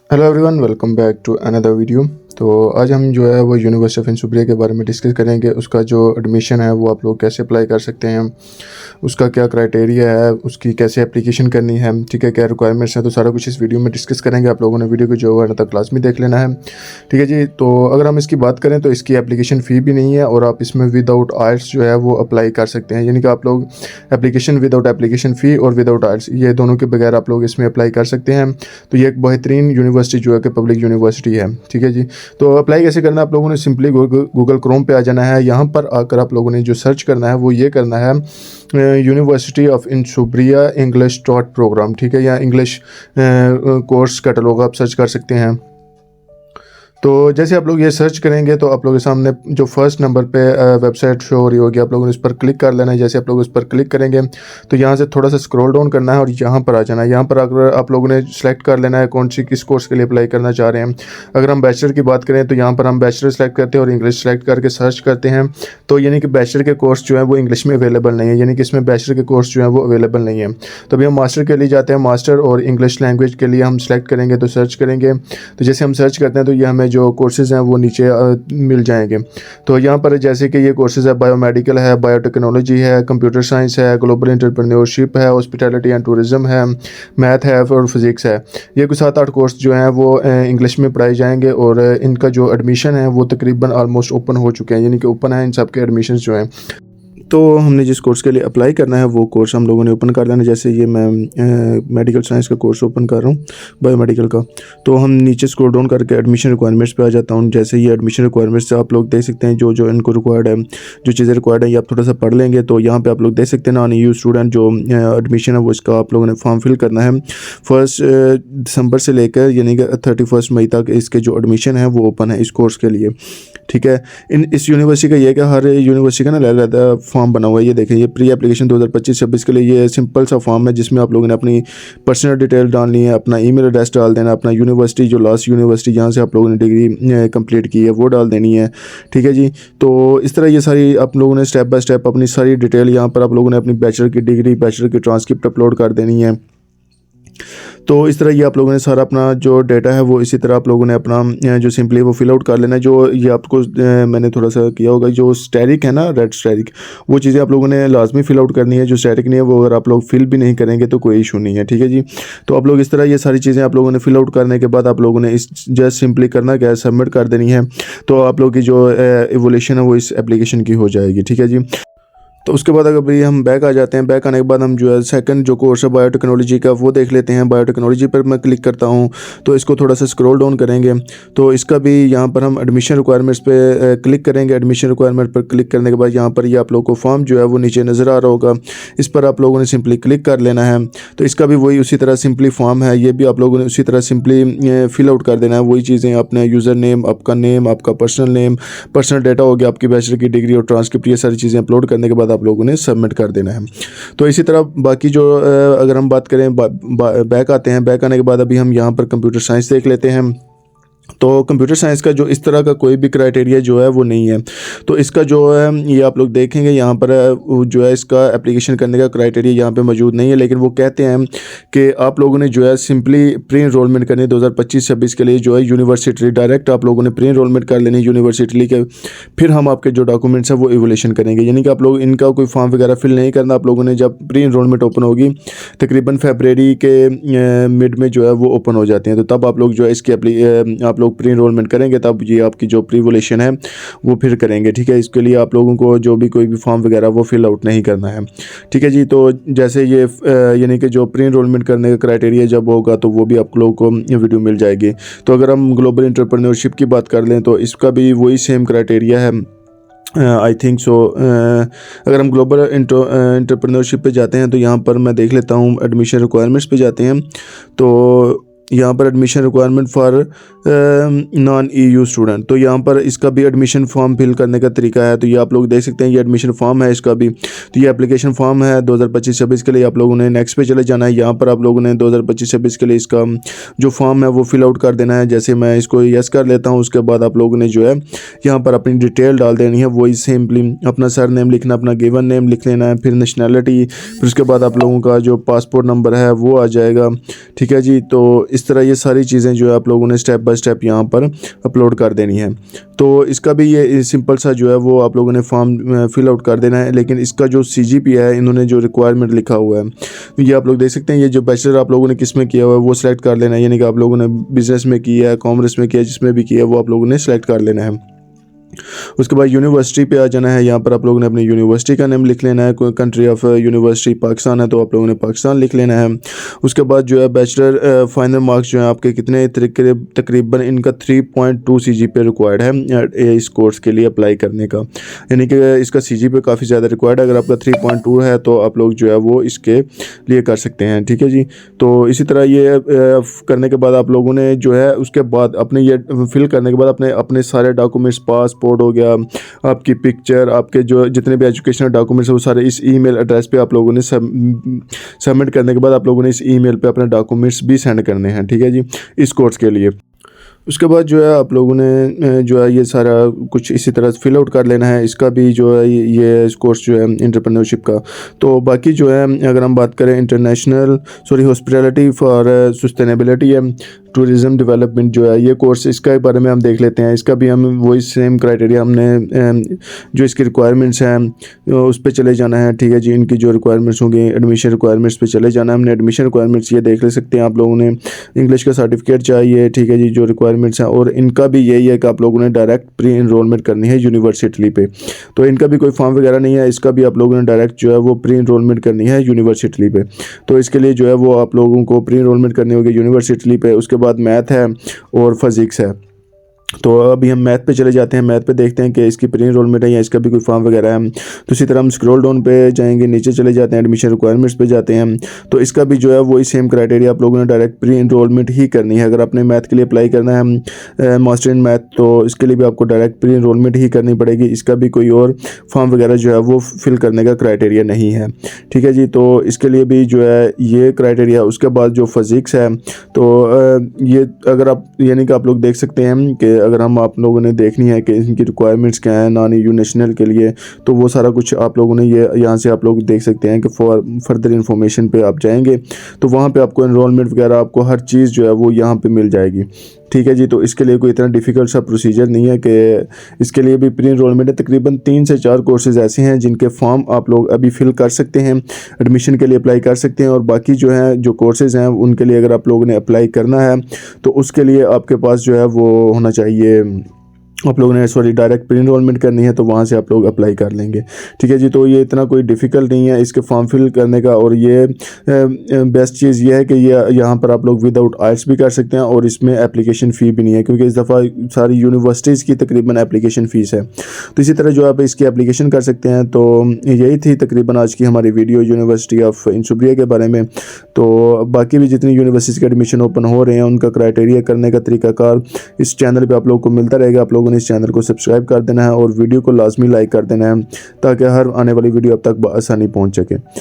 Hello everyone, welcome back to another video. तो आज हम जो है वो यूनिवर्सिटी ऑफ इंसुब्रिया के बारे में डिस्कस करेंगे। उसका जो एडमिशन है वो आप लोग कैसे अप्लाई कर सकते हैं, उसका क्या क्राइटेरिया है, उसकी कैसे एप्लीकेशन करनी है, ठीक है, क्या रिक्वायरमेंट्स हैं, तो सारा कुछ इस वीडियो में डिस्कस करेंगे। आप लोगों ने वीडियो को जो है ना तक क्लास में देख लेना है, ठीक है जी। तो अगर हम इसकी बात करें तो इसकी एप्लीकेशन फ़ी भी नहीं है और आप इसमें विदाउट आइल्स जो है वो अप्लाई कर सकते हैं। यानी कि आप लोग एप्लीकेशन विदाउट एप्लीकेशन फ़ी और विदाउट आइल्स, ये दोनों के बगैर आप लोग इसमें अप्लाई कर सकते हैं। तो ये एक बेहतरीन यूनिवर्सिटी जो है कि पब्लिक यूनिवर्सिटी है, ठीक है जी। तो अप्लाई कैसे करना है, आप लोगों ने सिंपली गूगल क्रोम पे आ जाना है। यहाँ पर आकर आप लोगों ने जो सर्च करना है वो ये करना है, university of Insubria English dot program, ठीक है, या इंग्लिश कोर्स कैटलॉग आप सर्च कर सकते हैं। तो जैसे आप लोग ये सर्च करेंगे तो आप लोगों के सामने जो फर्स्ट नंबर पे वेबसाइट शो हो रही होगी, आप लोगों ने इस पर क्लिक कर लेना है। जैसे आप लोग इस पर क्लिक करेंगे तो यहाँ से थोड़ा सा स्क्रॉल डाउन करना है और यहाँ पर आ जाना है। यहाँ पर अगर आप लोगों ने सेलेक्ट कर लेना है कौन सी किस कोर्स के लिए अप्लाई करना चाह रहे हैं। अगर हम बैचलर की बात करें तो यहाँ पर हम बैचलर सेलेक्ट करते हैं और इंग्लिश सेलेक्ट करके सर्च करते हैं। तो यानी कि बैचलर के कोर्स जो है वो इंग्लिश में अवेलेबल नहीं है, यानी कि इसमें बैचलर के कोर्स जो है वो अवेलेबल नहीं है। तो अभी हम मास्टर के लिए जाते हैं। मास्टर और इंग्लिश लैंग्वेज के लिए हम सेलेक्ट करेंगे तो सर्च करेंगे। तो जैसे हम सर्च करते हैं तो ये हमें जो कोर्सेज़ हैं वो नीचे मिल जाएंगे। तो यहाँ पर जैसे कि ये कोर्सेज़ है, बायोमेडिकल है, बायोटेक्नोलॉजी है, कंप्यूटर साइंस है, ग्लोबल एंटरप्रेन्योरशिप है, हॉस्पिटैलिटी एंड टूरिज़्म है, मैथ है और फिज़िक्स है। ये कुछ 7-8 कोर्स जो हैं वो इंग्लिश में पढ़ाए जाएंगे और इनका जो एडमिशन है वो तकरीबन ऑलमोस्ट ओपन हो चुके हैं, यानी कि ओपन है इन सब के एडमिशन जो हैं। तो हमने जिस कोर्स के लिए अप्लाई करना है वो कोर्स हम लोगों ने ओपन कर लेना। जैसे ये मैं मेडिकल साइंस का कोर्स ओपन कर रहा हूँ, बायोमेडिकल का। तो हम नीचे स्क्रॉल डाउन करके एडमिशन रिक्वायरमेंट्स पे आ जाता हूँ। जैसे ये एडमिशन रिक्वायरमेंट्स आप लोग देख सकते हैं, जो जो इनको रिक्वायर्ड है, जो चीज़ें रिक्वायर्ड है, ये आप थोड़ा सा पढ़ लेंगे तो यहाँ पर आप लोग देख सकते हैं नॉन EU स्टूडेंट जो एडमिशन है वो इसका आप लोगों ने फॉर्म फिल करना है। 1 दिसंबर से लेकर यानी कि 31 मई तक इसके जो एडमिशन है वो ओपन है इस कोर्स के लिए, ठीक है। इस यूनिवर्सिटी का ये कि हर यूनिवर्सिटी का ना अलग-अलग फॉर्म बना हुआ है। ये देखें, ये प्री एप्लीकेशन 2025-26 के लिए ये सिंपल सा फॉर्म है जिसमें आप लोगों ने अपनी पर्सनल डिटेल डालनी है, अपना ईमेल एड्रेस डाल देना, अपना यूनिवर्सिटी जो लास्ट यूनिवर्सिटी जहाँ से आप लोगों ने डिग्री कंप्लीट की है वो डाल देनी है, ठीक है जी। तो इस तरह ये सारी आप लोगों ने स्टेप बाय स्टेप अपनी सारी डिटेल यहाँ पर आप लोगों ने अपनी बैचलर की डिग्री, बैचलर की ट्रांसक्रिप्ट अपलोड कर देनी है। तो इस तरह ये आप लोगों ने सारा अपना जो डेटा है वो इसी तरह आप लोगों ने अपना जो सिंपली वो फिल आउट कर लेना है। जो ये आपको मैंने थोड़ा सा किया होगा, जो स्टैटिक है ना, रेड स्टैटिक, वो चीज़ें आप लोगों ने लाजमी फिल आउट करनी है। जो स्टैटिक नहीं है वो अगर आप लोग फिल भी नहीं करेंगे तो कोई इशू नहीं है, ठीक है जी। तो आप लोग इस तरह ये सारी चीज़ें आप लोगों ने फिल आउट करने के बाद आप लोगों ने इस जस्ट सिंपली करना क्या है, सबमिट कर देनी है। तो आप लोग की जो एवोल्यूशन है वो इस एप्लीकेशन की हो जाएगी, ठीक है जी। तो उसके बाद अगर भाई हम बैक आ जाते हैं, बैक आने के बाद हम जो है सेकंड जो कोर्स है बायोटेक्नोलॉजी का वो देख लेते हैं। बायोटेक्नोलॉजी पर मैं क्लिक करता हूं तो इसको थोड़ा सा स्क्रॉल डाउन करेंगे तो इसका भी यहाँ पर हम एडमिशन रिक्वायरमेंट्स पे क्लिक करेंगे। एडमिशन रिक्वायरमेंट पर क्लिक करने के बाद यहाँ पर ये आप लोगों को फॉर्म जो है वो नीचे नज़र आ रहा होगा, इस पर आप लोगों ने सिंपली क्लिक कर लेना है। तो इसका भी वही उसी तरह सिंपली फॉर्म है, ये भी आप लोगों ने उसी तरह सिंपली फिल आउट कर देना है। वही चीज़ें अपने यूज़र नेम, आपका पर्सनल नेम, पर्सनल डेटा हो गया, आपकी बैचलर की डिग्री और ट्रांसक्रिप्ट, ये सारी चीज़ें अपलोड करने के बाद आप लोगों ने सबमिट कर देना है। तो इसी तरह बाकी जो अगर हम बात करें बैक आते हैं, बैक आने के बाद अभी हम यहाँ पर कंप्यूटर साइंस देख लेते हैं। तो कंप्यूटर साइंस का जो इस तरह का कोई भी क्राइटेरिया जो है वो नहीं है। तो इसका जो है ये आप लोग देखेंगे यहाँ पर जो है इसका एप्लीकेशन करने का क्राइटेरिया यहाँ पे मौजूद नहीं है, लेकिन वो कहते हैं कि आप लोगों ने जो है सिंपली प्री इनरोलमेंट करनी है 2025-26 के लिए। जो है यूनिवर्सिटी डायरेक्ट आप लोगों ने प्री इनरोलमेंट कर लेनी है यूनिवर्सिटी के, फिर हम आपके जो डॉक्यूमेंट्स हैं वो इवोल्यूशन करेंगे। यानी कि आप लोग इनका कोई फॉर्म वगैरह फिल नहीं करना। आप लोगों ने जब प्री इनरोलमेंट ओपन होगी तकरीबन फरवरी के मिड में जो है वो ओपन हो जाते हैं, तो तब आप लोग जो है इसकी आप लोग प्री इनरोलमेंट करेंगे, तब ये आपकी जो प्री इवोल्यूशन है वो फिर करेंगे, ठीक है। इसके लिए आप लोगों को जो भी कोई भी फॉर्म वगैरह वो फिल आउट नहीं करना है, ठीक है जी। तो जैसे ये यानी कि जो प्री इनरोलमेंट करने का क्राइटेरिया जब होगा तो वो भी आप लोगों को ये वीडियो मिल जाएगी। तो अगर हम ग्लोबल एंटरप्रेन्योरशिप की बात कर लें तो इसका भी वही सेम क्राइटेरिया है, आई थिंक सो। अगर हम ग्लोबल एंटरप्रेन्योरशिप पे जाते हैं तो यहाँ पर मैं देख लेता हूँ, एडमिशन रिक्वायरमेंट्स पे जाते हैं तो यहाँ पर admission requirement for non EU student, तो यहाँ पर इसका भी एडमिशन फॉर्म फिल करने का तरीका है। तो ये आप लोग देख सकते हैं, ये एडमिशन फॉर्म है इसका भी। तो ये एप्लीकेशन फॉर्म है 2025-26 के लिए। आप लोगों ने नेक्स्ट पे चले जाना है। यहाँ पर आप लोगों ने 2025-26 के लिए इसका जो फॉर्म है वो फिल आउट कर देना है। जैसे मैं इसको यस कर लेता हूँ, उसके बाद आप लोगों ने जो है यहाँ पर अपनी डिटेल डाल देनी है। वही सिंपली अपना सर नेम लिखना, अपना गिवन नेम लिख लेना है, फिर नेशनैलिटी, फिर उसके बाद आप लोगों का जो पासपोर्ट नंबर है वो आ जाएगा, ठीक है जी। तो इस तरह ये सारी चीज़ें जो है आप लोगों ने स्टेप बाय स्टेप यहाँ पर अपलोड कर देनी है। तो इसका भी ये सिंपल सा जो है वो आप लोगों ने फॉर्म फिल आउट कर देना है। लेकिन इसका जो CGP है, इन्होंने जो रिक्वायरमेंट लिखा हुआ है ये आप लोग देख सकते हैं। ये जो बैचलर आप लोगों ने किस में किया हुआ है वो सिलेक्ट कर लेना है, यानी कि आप लोगों ने बिजनेस में किया है, कॉमर्स में किया है, जिसमें भी किया है वो आप लोगों ने सेलेक्ट कर लेना है। उसके बाद यूनिवर्सिटी पे आ जाना है। यहाँ पर आप लोगों ने अपनी यूनिवर्सिटी का नेम लिख लेना है। कोई कंट्री ऑफ यूनिवर्सिटी पाकिस्तान है तो आप लोगों ने पाकिस्तान लिख लेना है। उसके बाद जो है बैचलर फाइनल मार्क्स जो है आपके कितने तकरीबन इनका 3.2 CGPA रिक्वायर्ड है इस कोर्स के लिए अप्लाई करने का, यानी कि इसका CGPA काफ़ी ज़्यादा रिक्वायर्ड है। अगर आपका 3.2 है तो आप लोग जो है वो इसके लिए कर सकते हैं, ठीक है जी। तो इसी तरह ये करने के बाद आप लोगों ने जो है उसके बाद अपने ये फिल करने के बाद अपने सारे डॉक्यूमेंट्स, पासपोर्ट हो गया, आपकी पिक्चर, आपके जो जितने भी एजुकेशनल डॉक्यूमेंट्स है वो सारे इस ईमेल एड्रेस पे आप लोगों ने सबमिट करने के बाद आप लोगों ने इस ईमेल पे अपने डॉक्यूमेंट्स भी सेंड करने हैं, ठीक है जी, इस कोर्स के लिए। उसके बाद जो है आप लोगों ने जो है ये सारा कुछ इसी तरह फिल आउट कर लेना है। इसका भी जो है ये कोर्स जो है एंटरप्रेन्योरशिप का। तो बाकी जो है अगर हम बात करें हॉस्पिटैलिटी फॉर सस्टेनेबिलिटी है, टूरिज़्म डेवलपमेंट जो है ये कोर्स, इसका बारे में हम देख लेते हैं। इसका भी हम वही सेम क्राइटेरिया हमने जो इसकी रिक्वायरमेंट्स हैं उस पर चले जाना है, ठीक है जी। इनकी जो रिक्वायरमेंट्स होंगी एडमिशन रिक्वायरमेंट्स पे चले जाना है हमने। एडमिशन रिक्वायरमेंट्स ये देख ले सकते हैं आप लोगों ने। इंग्लिश का सर्टिफिकेट चाहिए, ठीक है जी, जो रिक्वायरमेंट्स हैं। और इनका भी यही है कि आप लोगों ने डायरेक्ट प्री इनरोलमेंट करनी है यूनिवर्सिटी पे। तो इनका भी कोई फॉर्म वगैरह नहीं है, इसका भी आप लोगों ने डायरेक्ट जो है वो प्री इनरोलमेंट करनी है यूनिवर्सिटी पे। तो इसके लिए जो है वो आप लोगों को प्री इनरोलमेंट करनी होगी यूनिवर्सिटी पे। उसके बाद मैथ है और फिजिक्स है। तो अभी हम मैथ पे चले जाते हैं। मैथ पे देखते हैं कि इसकी प्री इनरोलमेंट है या इसका भी कोई फॉर्म वगैरह है। तो इसी तरह हम स्क्रॉल डाउन पे जाएंगे, नीचे चले जाते हैं, एडमिशन रिक्वायरमेंट्स पे जाते हैं। तो इसका भी जो है वही सेम क्राइटेरिया आप लोगों ने डायरेक्ट प्री इनरोलमेंट ही करनी है। अगर आपने मैथ के लिए अप्लाई करना है मास्टर इन मैथ, तो इसके लिए भी आपको डायरेक्ट प्री इनरोलमेंट ही करनी पड़ेगी। इसका भी कोई और फॉर्म वगैरह जो है वो फिल करने का क्राइटेरिया नहीं है, ठीक है जी। तो इसके लिए भी जो है ये क्राइटेरिया। उसके बाद जो फिजिक्स है तो ये अगर आप यानी कि आप लोग देख सकते हैं कि अगर हम आप लोगों ने देखनी है कि इनकी रिक्वायरमेंट्स क्या है नॉन EU नेशनल के लिए, तो वो सारा कुछ आप लोगों ने ये यहाँ से आप लोग देख सकते हैं कि फॉर फर्दर इन्फॉर्मेशन पे आप जाएंगे तो वहाँ पे आपको एनरोलमेंट वगैरह आपको हर चीज़ जो है वो यहाँ पे मिल जाएगी, ठीक है जी। तो इसके लिए कोई इतना डिफ़िकल्ट सा प्रोसीजर नहीं है कि इसके लिए भी प्री इनरोलमेंट है। तकरीबन 3 से 4 कोर्सेज़ ऐसे हैं जिनके फॉर्म आप लोग अभी फिल कर सकते हैं, एडमिशन के लिए अप्लाई कर सकते हैं। और बाकी जो है जो कोर्सेज़ हैं उनके लिए अगर आप लोगों ने अप्लाई करना है तो उसके लिए आपके पास जो है वो होना चाहिए, आप लोगों ने डायरेक्ट प्री इनरोलमेंट करनी है तो वहाँ से आप लोग अप्लाई कर लेंगे, ठीक है जी। तो ये इतना कोई डिफ़िकल्ट नहीं है इसके फॉर्म फिल करने का। और ये बेस्ट चीज़ ये है कि ये यहाँ पर आप लोग विदाउट IELTS भी कर सकते हैं और इसमें एप्लीकेशन फ़ी भी नहीं है, क्योंकि इस दफ़ा सारी यूनिवर्सिटीज़ की तकरीबन एप्लीकेशन फ़ीस है। तो इसी तरह जो आप इसकी एप्लीकेशन कर सकते हैं। तो यही थी तकरीबन आज की हमारी वीडियो यूनिवर्सिटी ऑफ इंसुब्रिया के बारे में। तो बाकी भी जितनी यूनिवर्सिटी के एडमिशन ओपन हो रहे हैं उनका क्राइटेरिया करने का तरीकाकार इस चैनल पर आप लोग को मिलता रहेगा। आप लोग इस चैनल को सब्सक्राइब कर देना है और वीडियो को लाजमी लाइक कर देना है ताकि हर आने वाली वीडियो अब तक आसानी पहुंच सके।